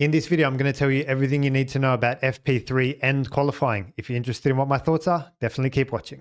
In this video, I'm going to tell you everything you need to know about FP3 and qualifying. If you're interested in what my thoughts are, definitely keep watching.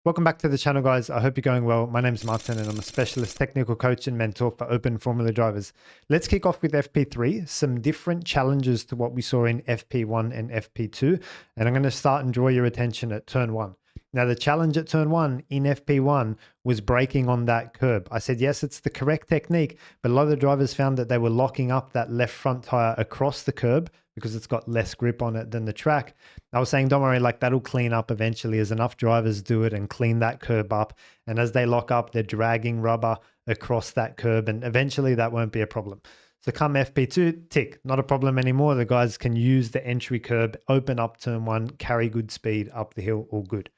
Welcome back to the channel, guys. I hope you're going well. My name's Martin and I'm a specialist technical coach and mentor for open formula drivers. Let's kick off with FP3, some different challenges to what we saw in FP1 and FP2. And I'm going to start and draw your attention at turn 1. Now, the challenge at turn 1 in FP1 was braking on that curb. I said, yes, it's the correct technique, but a lot of the drivers found that they were locking up that left front tire across the curb because it's got less grip on it than the track. I was saying, don't worry, like that'll clean up eventually as enough drivers do it and clean that curb up. And as they lock up, they're dragging rubber across that curb and eventually that won't be a problem. So come FP2, tick, not a problem anymore. The guys can use the entry curb, open up turn 1, carry good speed up the hill, all good.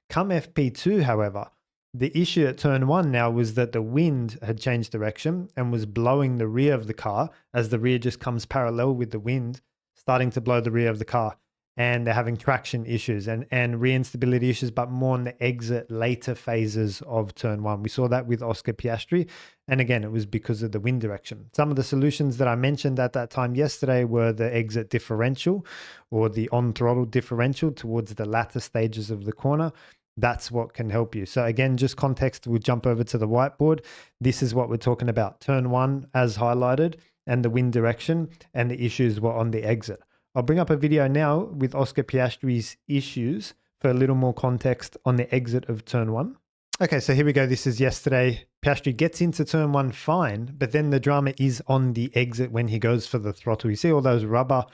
Come FP2, however, the issue at turn 1 now was that the wind had changed direction and was blowing the rear of the car as the rear just comes parallel with the wind, starting to blow the rear of the car. And they're having traction issues and rear instability issues, but more on the exit later phases of turn 1. We saw that with Oscar Piastri. And again, it was because of the wind direction. Some of the solutions that I mentioned at that time yesterday were the exit differential or the on-throttle differential towards the latter stages of the corner. That's what can help you. So again, just context, we'll jump over to the whiteboard. This is what we're talking about. Turn 1 as highlighted and the wind direction and the issues were on the exit. I'll bring up a video now with Oscar Piastri's issues for a little more context on the exit of turn 1. Okay, so here we go. This is yesterday. Piastri gets into turn 1 fine, but then the drama is on the exit when he goes for the throttle. You see all those rubber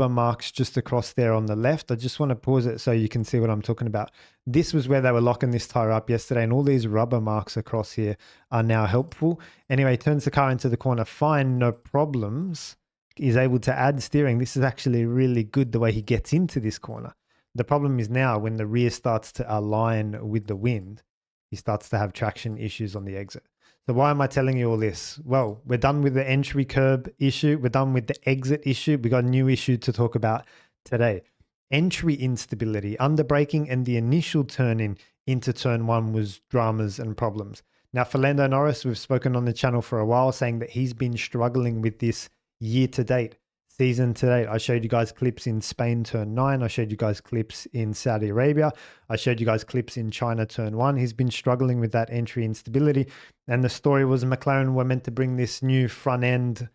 marks just across there on the left. I just want to pause it so you can see what I'm talking about. This was where they were locking this tire up yesterday, and all these rubber marks across here are now helpful. Anyway, turns the car into the corner fine, no problems. Is able to add steering. This is actually really good the way he gets into this corner. The problem is now when the rear starts to align with the wind, he starts to have traction issues on the exit. So why am I telling you all this? Well, we're done with the entry curb issue. We're done with the exit issue. We got a new issue to talk about today. Entry instability, under braking, and the initial turn into turn 1 was dramas and problems. Now for Lando Norris, we've spoken on the channel for a while saying that he's been struggling with this year to date, season to date. I showed you guys clips in Spain turn 9. I showed you guys clips in Saudi Arabia. I showed you guys clips in China turn 1. He's been struggling with that entry instability. And the story was McLaren were meant to bring this new front end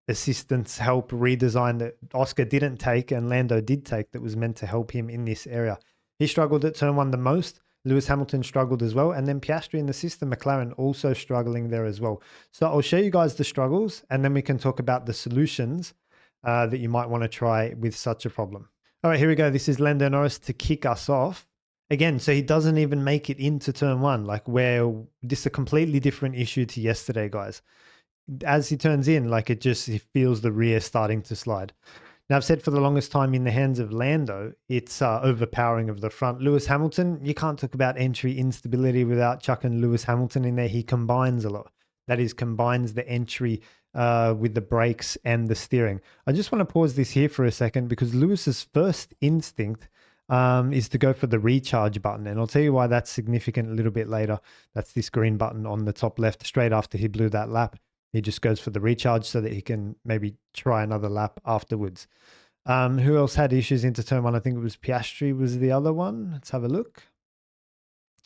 assistance help redesign that Oscar didn't take and Lando did take, that was meant to help him in this area. He struggled at turn 1 the most. Lewis Hamilton struggled as well. And then Piastri in the system, McLaren also struggling there as well. So I'll show you guys the struggles and then we can talk about the solutions that you might want to try with such a problem. All right, here we go. This is Lando Norris to kick us off. Again, so he doesn't even make it into turn 1, like where this is a completely different issue to yesterday, guys. As he turns in, like he feels the rear starting to slide. Now, I've said for the longest time in the hands of Lando, it's overpowering of the front. Lewis Hamilton, you can't talk about entry instability without chucking Lewis Hamilton in there. He combines a lot. That is, combines the entry with the brakes and the steering. I just want to pause this here for a second because Lewis's first instinct is to go for the recharge button. And I'll tell you why that's significant a little bit later. That's this green button on the top left, straight after he blew that lap. He just goes for the recharge so that he can maybe try another lap afterwards. Who else had issues into turn 1? I think it was Piastri was the other one. Let's have a look.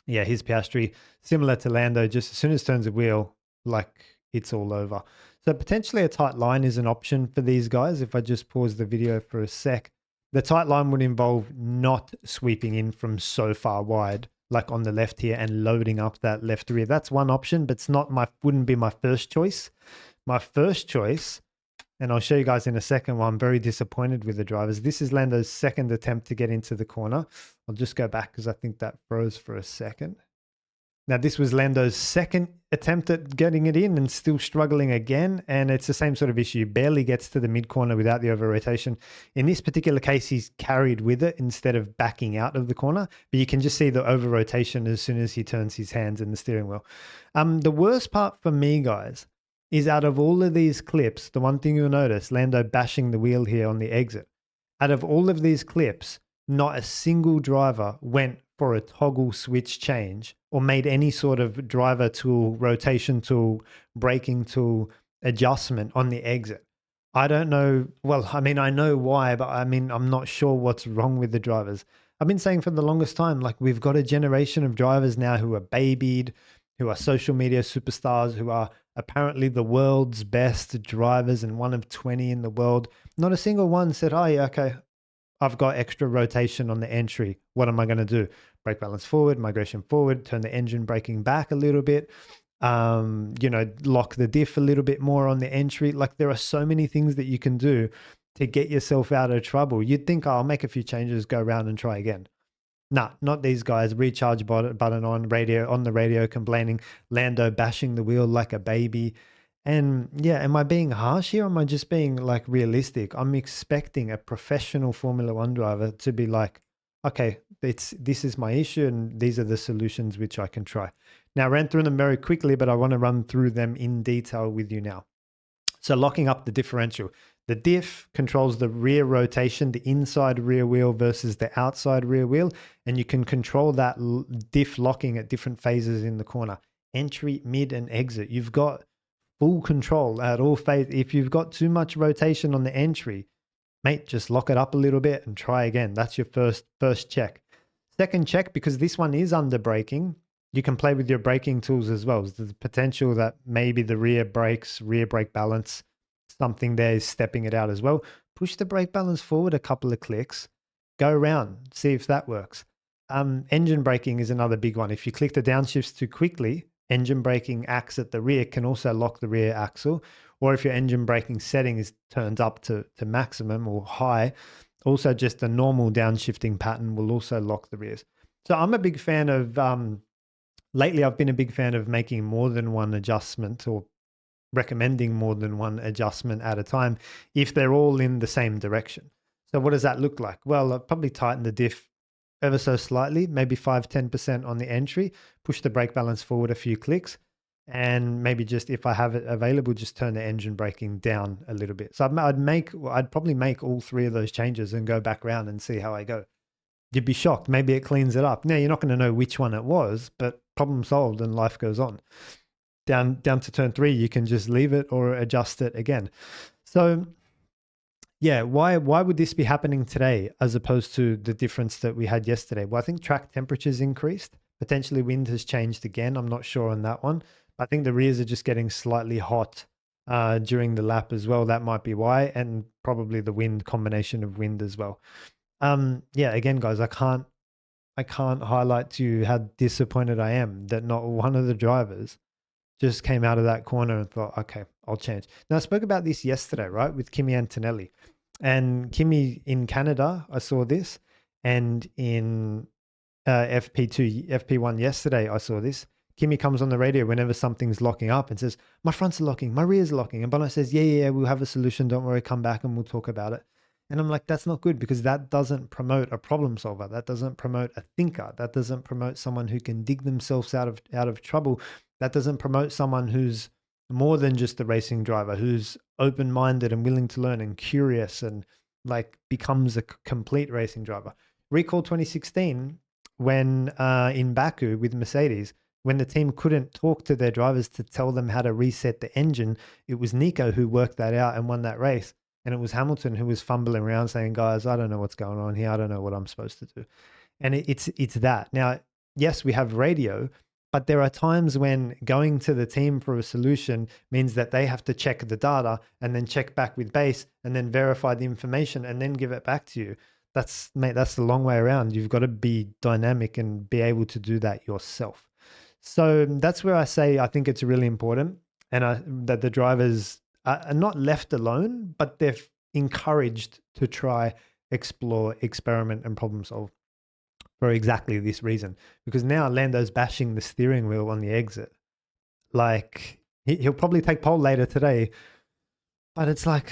Yeah, here's Piastri. Similar to Lando, just as soon as turns a wheel, like it's all over. So potentially a tight line is an option for these guys. If I just pause the video for a sec, the tight line would involve not sweeping in from so far wide, like on the left here, and loading up that left rear. That's one option, but wouldn't be my first choice. My first choice, and I'll show you guys in a second why I'm very disappointed with the drivers. This is Lando's second attempt to get into the corner. I'll just go back because I think that froze for a second. Now, this was Lando's second attempt at getting it in and still struggling again. And it's the same sort of issue. Barely gets to the mid corner without the over rotation. In this particular case, he's carried with it instead of backing out of the corner. But you can just see the over rotation as soon as he turns his hands in the steering wheel. The worst part for me, guys, is out of all of these clips, the one thing you'll notice, Lando bashing the wheel here on the exit. Out of all of these clips, not a single driver went for a toggle switch change or made any sort of driver tool, rotation tool, braking tool adjustment on the exit. I don't know. Well, I mean, I know why, but I mean, I'm not sure what's wrong with the drivers. I've been saying for the longest time, like we've got a generation of drivers now who are babied, who are social media superstars, who are apparently the world's best drivers and one of 20 in the world. Not a single one said, oh, yeah, okay, I've got extra rotation on the entry. What am I going to do? Brake balance forward, migration forward, turn the engine braking back a little bit, lock the diff a little bit more on the entry. Like there are so many things that you can do to get yourself out of trouble. You'd think, oh, I'll make a few changes, go around and try again. Nah, not these guys. Recharge button on the radio, complaining, Lando bashing the wheel like a baby. And yeah, am I being harsh here? Or am I just being like realistic? I'm expecting a professional Formula One driver to be like, okay, this is my issue and these are the solutions which I can try. Now, I ran through them very quickly, but I want to run through them in detail with you now. So locking up the differential. The diff controls the rear rotation, the inside rear wheel versus the outside rear wheel, and you can control that diff locking at different phases in the corner. Entry, mid, and exit. You've got full control at all phases. If you've got too much rotation on the entry, mate, just lock it up a little bit and try again. That's your first check. Second check, because this one is under braking, you can play with your braking tools as well. There's the potential that maybe the rear brake balance, something there is stepping it out as well. Push the brake balance forward a couple of clicks, go around, see if that works. Engine braking is another big one. If you click the downshifts too quickly, engine braking acts at the rear can also lock the rear axle. Or if your engine braking setting is turned up to maximum or high, also just a normal downshifting pattern will also lock the rears. So I'm a big fan of, lately I've been a big fan of making more than one adjustment or recommending more than one adjustment at a time if they're all in the same direction. So what does that look like? Well, I'll probably tighten the diff ever so slightly, maybe 5-10% on the entry, push the brake balance forward a few clicks, and maybe just, if I have it available, just turn the engine braking down a little bit. So I'd probably make all three of those changes and go back around and see how I go. You'd be shocked. Maybe it cleans it up. Now, you're not going to know which one it was, but problem solved and life goes on. Down to turn 3, you can just leave it or adjust it again. So yeah, why would this be happening today as opposed to the difference that we had yesterday? Well, I think track temperatures increased. Potentially wind has changed again. I'm not sure on that one. I think the rears are just getting slightly hot during the lap as well. That might be why, and probably the wind, combination of wind as well. Yeah, again, guys, I can't highlight to you how disappointed I am that not one of the drivers just came out of that corner and thought, okay, I'll change. Now, I spoke about this yesterday, right, with Kimi Antonelli. And Kimi in Canada, I saw this. And in FP1 yesterday, I saw this. Kimi comes on the radio whenever something's locking up and says, my fronts are locking, my rear's locking. And Bono says, yeah, we'll have a solution. Don't worry, come back and we'll talk about it. And I'm like, that's not good, because that doesn't promote a problem solver. That doesn't promote a thinker. That doesn't promote someone who can dig themselves out of trouble. That doesn't promote someone who's more than just a racing driver, who's open-minded and willing to learn and curious and like becomes a complete racing driver. Recall 2016 when in Baku with Mercedes, when the team couldn't talk to their drivers to tell them how to reset the engine, it was Nico who worked that out and won that race. And it was Hamilton who was fumbling around saying, guys, I don't know what's going on here. I don't know what I'm supposed to do. And it's that. Now, yes, we have radio, but there are times when going to the team for a solution means that they have to check the data and then check back with base and then verify the information and then give it back to you. That's the long way around. You've got to be dynamic and be able to do that yourself. So that's where I say I think it's really important, and that the drivers are not left alone, but they're encouraged to try, explore, experiment, and problem solve for exactly this reason. Because now Lando's bashing the steering wheel on the exit. Like, he'll probably take pole later today, but it's like,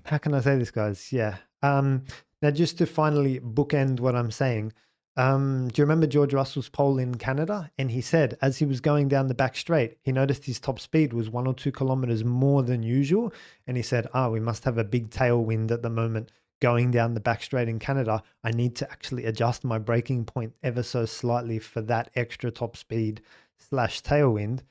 how can I say this, guys? Yeah. Now, just to finally bookend what I'm saying, do you remember George Russell's pole in Canada? And he said, as he was going down the back straight, he noticed his top speed was 1 or 2 kilometers more than usual. And he said, we must have a big tailwind at the moment going down the back straight in Canada, I need to actually adjust my braking point ever so slightly for that extra top speed / tailwind.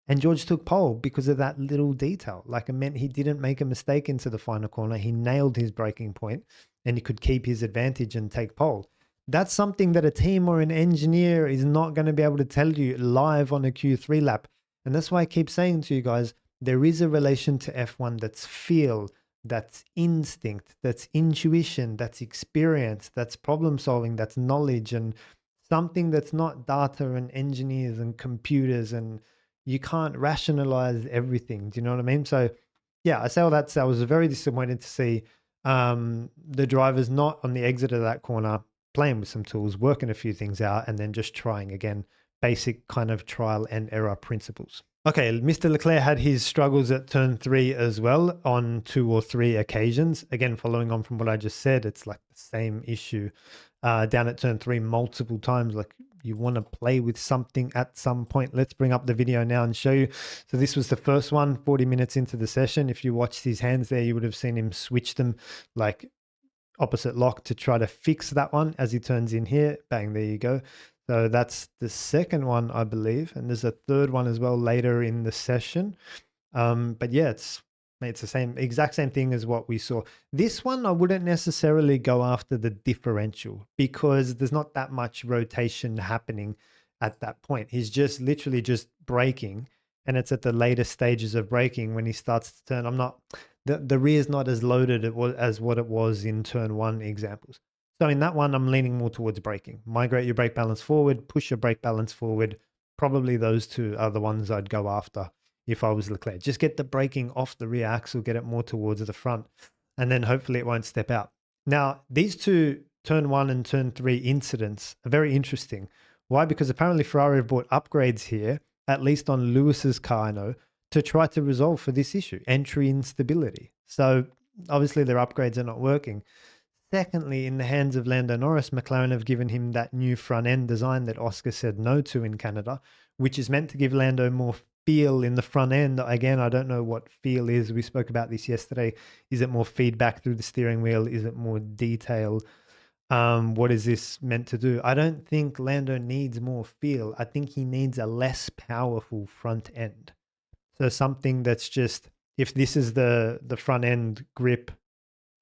And George took pole because of that little detail. Like, it meant he didn't make a mistake into the final corner. He nailed his braking point and he could keep his advantage and take pole. That's something that a team or an engineer is not going to be able to tell you live on a Q3 lap. And that's why I keep saying to you guys, there is a relation to F1 that's feel, that's instinct, that's intuition, that's experience, that's problem solving, that's knowledge, and something that's not data and engineers and computers, and you can't rationalize everything. Do you know what I mean? So yeah, I say all that to say I was very disappointed to see the drivers not on the exit of that corner playing with some tools, working a few things out, and then just trying again, basic kind of trial and error principles. Okay, Mr. Leclerc had his struggles at turn 3 as well on 2 or 3 occasions. Again, following on from what I just said, it's like the same issue down at turn 3 multiple times. Like, you want to play with something at some point. Let's bring up the video now and show you. So this was the first one, 40 minutes into the session. If you watched his hands there, you would have seen him switch them like opposite lock to try to fix that one as he turns in here. Bang, there you go. So that's the second one, I believe. And there's a third one as well later in the session. But yeah, it's the exact same thing as what we saw. This one, I wouldn't necessarily go after the differential because there's not that much rotation happening at that point. He's just literally just braking, and it's at the later stages of braking when he starts to turn. The rear is not as loaded as what it was in turn 1 examples. So in that one, I'm leaning more towards braking. Migrate your brake balance forward, push your brake balance forward. Probably those two are the ones I'd go after if I was Leclerc. Just get the braking off the rear axle, get it more towards the front, and then hopefully it won't step out. Now, these two turn 1 and turn 3 incidents are very interesting. Why? Because apparently Ferrari have bought upgrades here, at least on Lewis's car, I know, to try to resolve for this issue, entry instability. So obviously their upgrades are not working. Secondly, in the hands of Lando Norris, McLaren have given him that new front end design that Oscar said no to in Canada, which is meant to give Lando more feel in the front end. Again, I don't know what feel is. We spoke about this yesterday. Is it more feedback through the steering wheel? Is it more detail? What is this meant to do? I don't think Lando needs more feel. I think he needs a less powerful front end. So something that's just, if this is the front end grip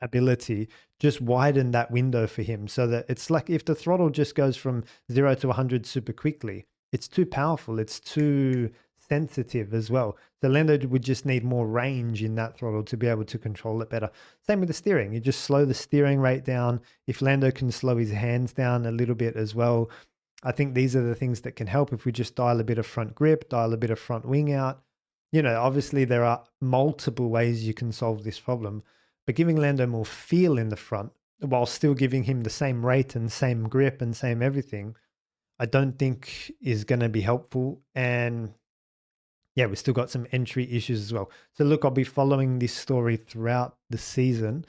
ability, just widen that window for him so that it's like if the throttle just goes from 0 to 100 super quickly, it's too powerful, it's too sensitive as well. So Lando would just need more range in that throttle to be able to control it better. Same with the steering. You just slow the steering rate down. If Lando can slow his hands down a little bit as well, I think these are the things that can help. If we just dial a bit of front grip, dial a bit of front wing out, you know, obviously there are multiple ways you can solve this problem, but giving Lando more feel in the front while still giving him the same rate and same grip and same everything, I don't think is going to be helpful. And yeah, we've still got some entry issues as well. So look, I'll be following this story throughout the season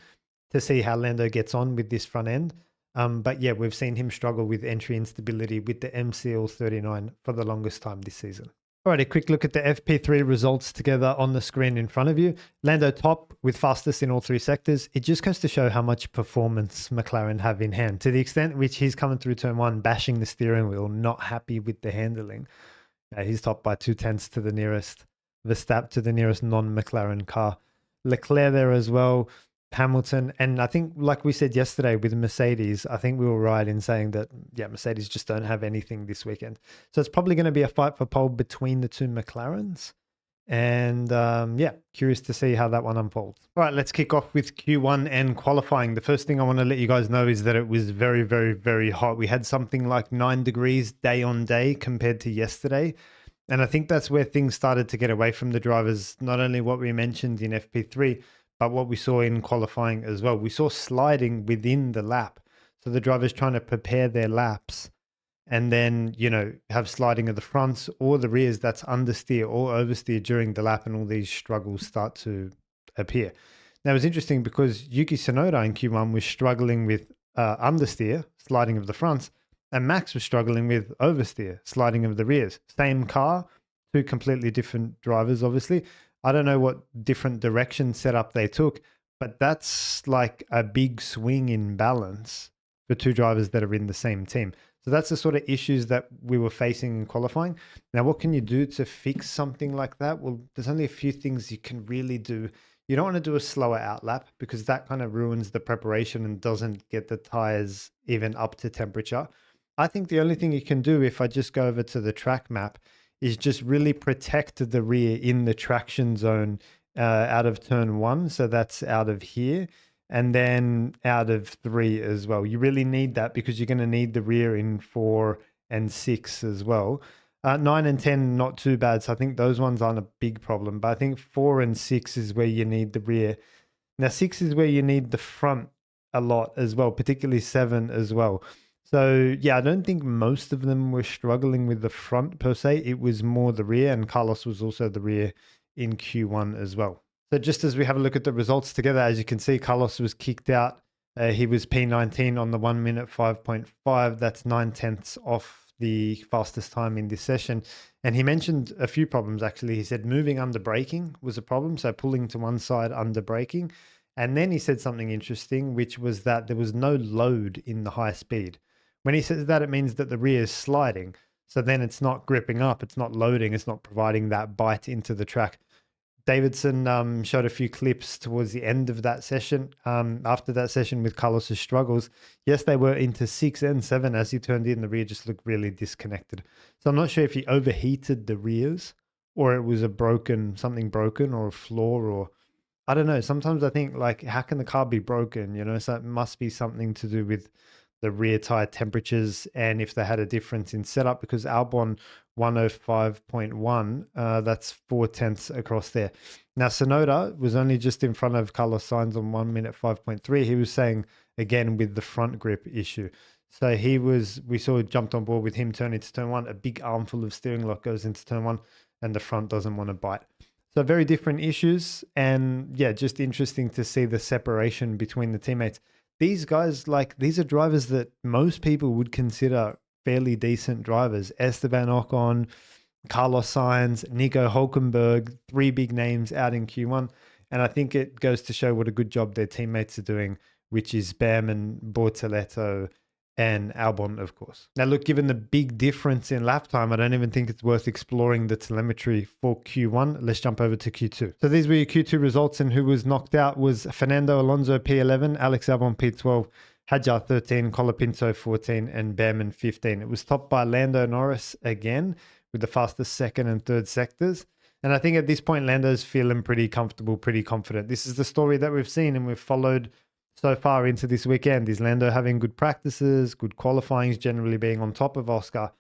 to see how Lando gets on with this front end. But yeah, we've seen him struggle with entry instability with the MCL39 for the longest time this season. All right, a quick look at the FP3 results together on the screen in front of you. Lando top with fastest in all 3 sectors. It just goes to show how much performance McLaren have in hand, to the extent which he's coming through turn 1, bashing the steering wheel, not happy with the handling. He's topped by 0.2 to the nearest Verstappen, to the nearest non-McLaren car. Leclerc there as well. Hamilton, and I think like we said yesterday with Mercedes, I think we were right in saying that, yeah, Mercedes just don't have anything this weekend. So it's probably going to be a fight for pole between the 2 McLarens. And yeah, curious to see how that one unfolds. All right, let's kick off with Q1 and qualifying. The first thing I want to let you guys know is that it was very, very, very hot. We had something like 9 degrees day on day compared to yesterday. And I think that's where things started to get away from the drivers, not only what we mentioned in FP3, but what we saw in qualifying as well. We saw sliding within the lap. So the drivers trying to prepare their laps and then, you know, have sliding of the fronts or the rears that's understeer or oversteer during the lap, and all these struggles start to appear. Now, it was interesting because Yuki Tsunoda in Q1 was struggling with understeer, sliding of the fronts, and Max was struggling with oversteer, sliding of the rears. Same car, 2 completely different drivers, obviously. I don't know what different direction setup they took, but that's like a big swing in balance for two drivers that are in the same team. So that's the sort of issues that we were facing in qualifying. Now, what can you do to fix something like that? Well, there's only a few things you can really do. You don't want to do a slower outlap because that kind of ruins the preparation and doesn't get the tires even up to temperature. I think the only thing you can do, if I just go over to the track map, is just really protect the rear in the traction zone out of turn one. So that's out of here. And then out of three as well. You really need that because you're going to need the rear in 4 and 6 as well. 9 and 10, not too bad. So I think those ones aren't a big problem. But I think 4 and 6 is where you need the rear. Now, 6 is where you need the front a lot as well, particularly 7 as well. So, yeah, I don't think most of them were struggling with the front per se. It was more the rear, and Carlos was also the rear in Q1 as well. So just as we have a look at the results together, as you can see, Carlos was kicked out. He was P19 on the 1 minute 5.5. That's 9/10 off the fastest time in this session. And he mentioned a few problems, actually. He said moving under braking was a problem. So pulling to one side under braking. And then he said something interesting, which was that there was no load in the high speed. When he says that, it means that the rear is sliding. So then it's not gripping up, it's not loading, it's not providing that bite into the track. Davidson showed a few clips towards the end of that session. After that session with Carlos's struggles, yes, they were into 6 and 7 as he turned in. The rear just looked really disconnected. So I'm not sure if he overheated the rears or it was something broken or a flaw, or I don't know. Sometimes I think, like, how can the car be broken? So it must be something to do with the rear tire temperatures and if they had a difference in setup, because Albon 105.1, that's 4/10 across there. Now, Sonoda was only just in front of Carlos Sainz on 1 minute 5.3. He was saying, again, with the front grip issue. So we saw jumped on board with him turning to turn one. A big armful of steering lock goes into turn one and the front doesn't want to bite. So very different issues. And yeah, just interesting to see the separation between the teammates. These guys, like, these are drivers that most people would consider fairly decent drivers. Esteban Ocon, Carlos Sainz, Nico Hulkenberg, 3 big names out in Q1. And I think it goes to show what a good job their teammates are doing, which is Behrman, Bortoleto, and Albon, of course. Now, look, given the big difference in lap time, I don't even think it's worth exploring the telemetry for Q1. Let's jump over to Q2. So these were your Q2 results, and who was knocked out was Fernando Alonso P11, Alex Albon P12, Hadjar 13, Colapinto 14, and Behrman 15. It was topped by Lando Norris again with the fastest second and third sectors. And I think at this point, Lando's feeling pretty comfortable, pretty confident. This is the story that we've seen and we've followed so far into this weekend. Is Lando having good practices, good qualifying, generally being on top of Oscar?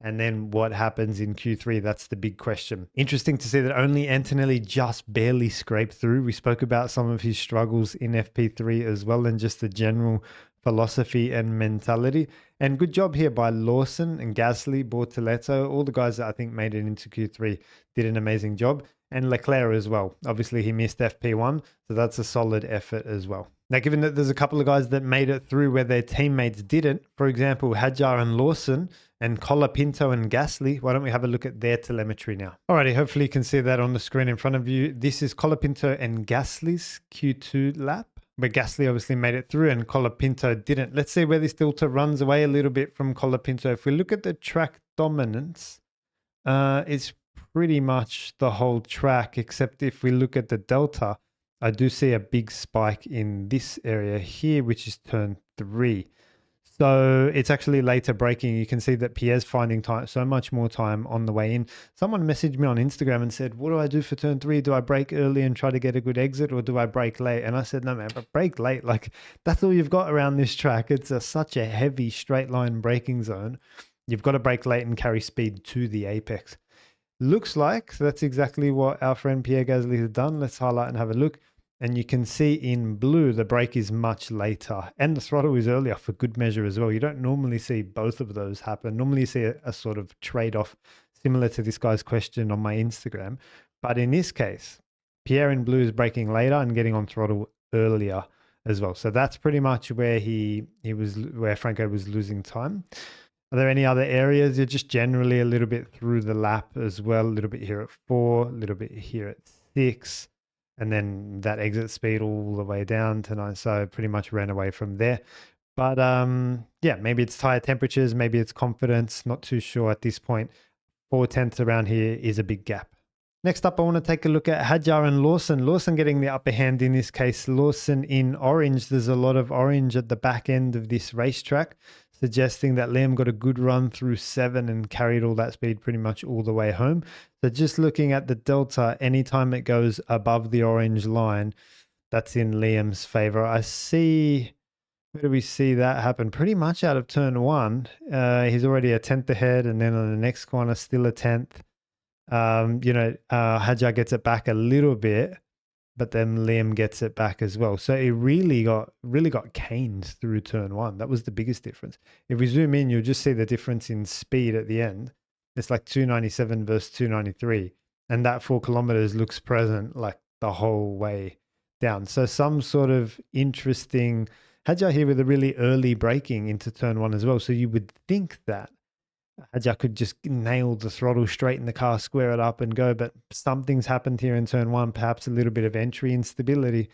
And then what happens in Q3? That's the big question. Interesting to see that only Antonelli just barely scraped through. We spoke about some of his struggles in FP3 as well, and just the general philosophy and mentality. And good job here by Lawson and Gasly, Bortoleto, all the guys that I think made it into Q3 did an amazing job. And Leclerc as well. Obviously, he missed FP1, so that's a solid effort as well. Now, given that there's a couple of guys that made it through where their teammates didn't, for example, Hadjar and Lawson and Colapinto and Gasly, why don't we have a look at their telemetry now? Alrighty, hopefully you can see that on the screen in front of you. This is Colapinto and Gasly's Q2 lap, where Gasly obviously made it through and Colapinto didn't. Let's see where this delta runs away a little bit from Colapinto. If we look at the track dominance, it's pretty much the whole track, except if we look at the delta, I do see a big spike in this area here, which is turn 3. So it's actually later braking. You can see that Pierre's finding time, so much more time on the way in. Someone messaged me on Instagram and said, what do I do for turn 3? Do I brake early and try to get a good exit, or do I brake late? And I said, no, man, but brake late. Like, that's all you've got around this track. It's such a heavy straight line braking zone. You've got to brake late and carry speed to the apex. Looks like that's exactly what our friend Pierre Gasly has done. Let's highlight and have a look. And you can see in blue, the brake is much later and the throttle is earlier for good measure as well. You don't normally see both of those happen. Normally you see a sort of trade-off similar to this guy's question on my Instagram. But in this case, Pierre in blue is braking later and getting on throttle earlier as well. So that's pretty much where where Franco was losing time. Are there any other areas? You're just generally a little bit through the lap as well, a little bit here at 4, a little bit here at 6. and then that exit speed all the way down to 9. So pretty much ran away from there. But yeah, maybe it's tire temperatures, maybe it's confidence, not too sure at this point. 4/10 around here is a big gap. Next up, I want to take a look at Hadjar and Lawson. Lawson getting the upper hand in this case. Lawson in orange. There's a lot of orange at the back end of this racetrack, suggesting that Liam got a good run through 7 and carried all that speed pretty much all the way home. So just looking at the delta, anytime it goes above the orange line, that's in Liam's favor. I see, where do we see that happen? Pretty much out of turn 1. He's already a 10th ahead, and then on the next corner, still a 10th. Hadjar gets it back a little bit, but then Liam gets it back as well. So it really got caned through turn 1. That was the biggest difference. If we zoom in, you'll just see the difference in speed at the end. It's like 297 versus 293, and that 4 kilometers looks present like the whole way down. So some sort of interesting Hadjar here with a really early braking into turn 1 as well. So you would think that Hadjar could just nail the throttle, straighten the car, square it up and go. But something's happened here in turn 1, perhaps a little bit of entry instability,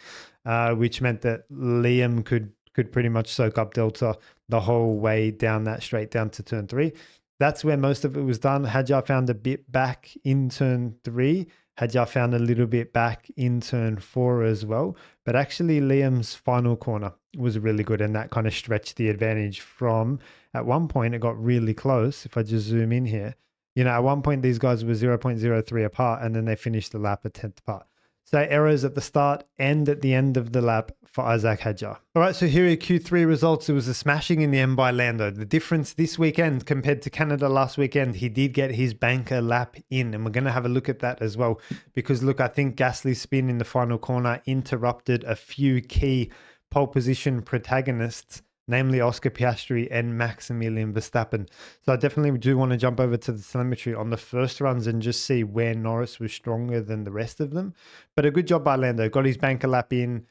which meant that Liam could pretty much soak up delta the whole way down that straight down to turn 3. That's where most of it was done. Hadjar found a bit back in turn 3. Hadjar found a little bit back in turn 4 as well. But actually Liam's final corner was really good, and that kind of stretched the advantage from, at one point it got really close. If I just zoom in here, at one point these guys were 0.03 apart, and then they finished the lap a 10th apart. So errors at the start and at the end of the lap for Isaac Hadjar. All right, so here are Q3 results. It was a smashing in the end by Lando. The difference this weekend compared to Canada last weekend, he did get his banker lap in, and we're going to have a look at that as well. Because look, I think Gasly's spin in the final corner interrupted a few key pole position protagonists, namely Oscar Piastri and Maximilian Verstappen. So I definitely do want to jump over to the telemetry on the first runs and just see where Norris was stronger than the rest of them. But a good job by Lando. Got his banker lap in,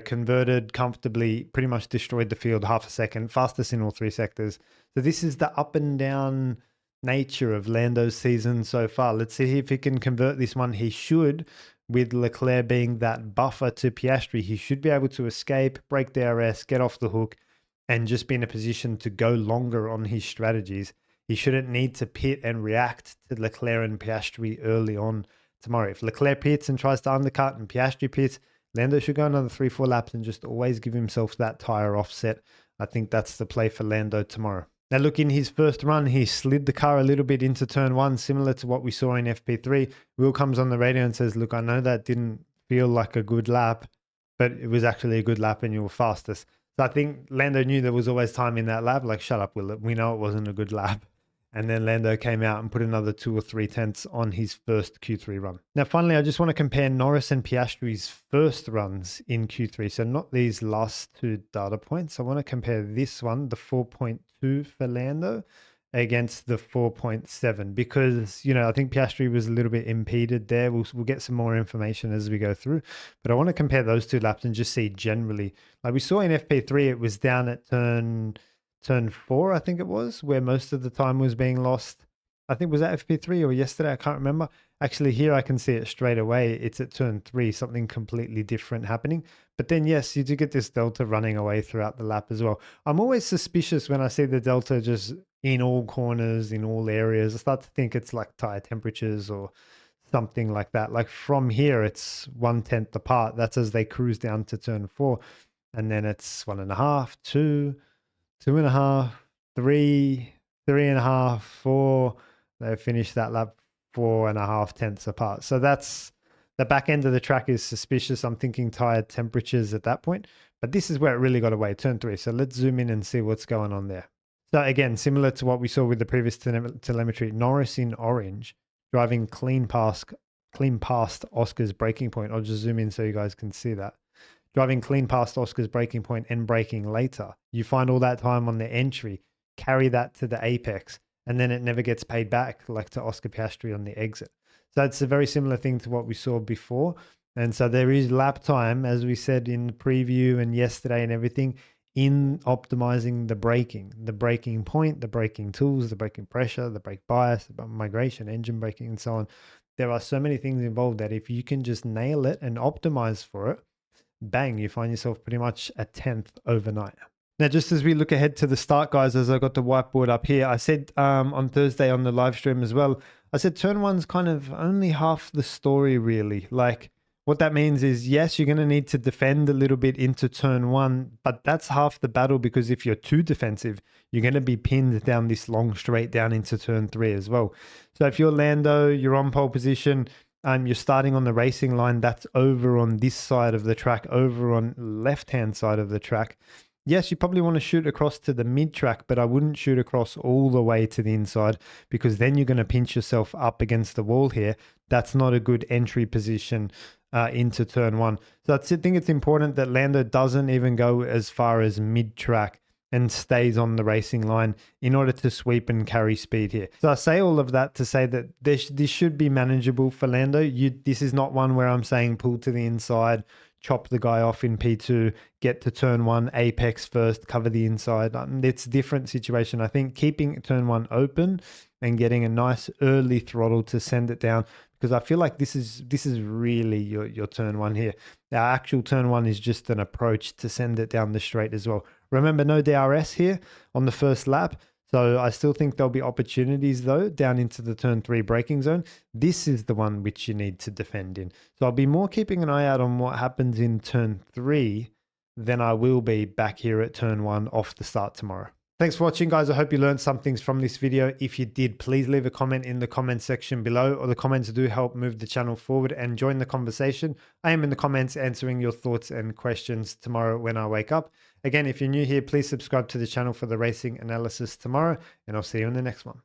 converted comfortably, pretty much destroyed the field half a second, fastest in all 3 sectors. So this is the up and down nature of Lando's season so far. Let's see if he can convert this one. He should. With Leclerc being that buffer to Piastri, he should be able to escape, break DRS, get off the hook, and just be in a position to go longer on his strategies. He shouldn't need to pit and react to Leclerc and Piastri early on tomorrow. If Leclerc pits and tries to undercut and Piastri pits, Lando should go another 3-4 laps and just always give himself that tyre offset. I think that's the play for Lando tomorrow. Now look, in his first run, he slid the car a little bit into turn 1, similar to what we saw in FP3. Will comes on the radio and says, look, I know that didn't feel like a good lap, but it was actually a good lap and you were fastest. So I think Lando knew there was always time in that lap. Like, shut up, Will. We know it wasn't a good lap. And then Lando came out and put another 2 or 3 tenths on his first Q3 run. Now, finally, I just want to compare Norris and Piastri's first runs in Q3. So not these last 2 data points. I want to compare this one, the 4.2 for Lando, against the 4.7, because, I think Piastri was a little bit impeded there. We'll get some more information as we go through. But I want to compare those 2 laps and just see generally. Like we saw in FP3, it was down at turn 4, I think it was, where most of the time was being lost. I think was that FP3 or yesterday, I can't remember. Actually, here I can see it straight away. It's at turn 3, something completely different happening. But then, yes, you do get this delta running away throughout the lap as well. I'm always suspicious when I see the delta just in all corners, in all areas. I start to think it's like tire temperatures or something like that. Like from here, it's 1/10 apart. That's as they cruise down to turn 4. And then it's 1.5, 2, 2.5, 3, 3.5, 4. They finished that lap 4.5 tenths apart. So that's the back end of the track is suspicious. I'm thinking tire temperatures at that point, but this is where it really got away, turn 3. So let's zoom in and see what's going on there. So again, similar to what we saw with the previous telemetry, Norris in orange, driving clean past Oscar's braking point. I'll just zoom in so you guys can see that. Driving clean past Oscar's braking point and braking later. You find all that time on the entry, carry that to the apex, and then it never gets paid back like to Oscar Piastri on the exit. So it's a very similar thing to what we saw before. And so there is lap time, as we said in the preview and yesterday and everything, in optimizing the braking point, the braking tools, the braking pressure, the brake bias, the migration, engine braking, and so on. there are so many things involved that if you can just nail it and optimize for it, bang, you find yourself pretty much a 10th overnight. Now, just as we look ahead to the start, guys, as I got the whiteboard up here, I said on Thursday on the live stream as well, I said turn one's kind of only half the story, really. Like, what that means is, yes, you're going to need to defend a little bit into turn one, but that's half the battle, because if you're too defensive, you're going to be pinned down this long straight down into turn three as well. So if you're Lando, you're on pole position, you're starting on the racing line, that's over on this side of the track, over on left-hand side of the track. Yes, you probably want to shoot across to the mid-track, but I wouldn't shoot across all the way to the inside, because then you're going to pinch yourself up against the wall here. That's not a good entry position into turn one. So I think it's important that Lando doesn't even go as far as mid-track and stays on the racing line in order to sweep and carry speed here. So I say all of that to say that this should be manageable for Lando. This is not one where I'm saying pull to the inside, chop the guy off in P2, get to turn one, apex first, cover the inside. It's a different situation. I think keeping turn one open and getting a nice early throttle to send it down, because I feel like this is really your turn one here. Our actual turn one is just an approach to send it down the straight as well. Remember, no DRS here on the first lap. So I still think there'll be opportunities though down into the turn three braking zone. This is the one which you need to defend in. So I'll be more keeping an eye out on what happens in turn three than I will be back here at turn one off the start tomorrow. Thanks for watching, guys. I hope you learned some things from this video. If you did, please leave a comment in the comment section below, or the comments do help move the channel forward, and join the conversation. I am in the comments answering your thoughts and questions tomorrow when I wake up. Again, if you're new here, please subscribe to the channel for the racing analysis tomorrow, and I'll see you in the next one.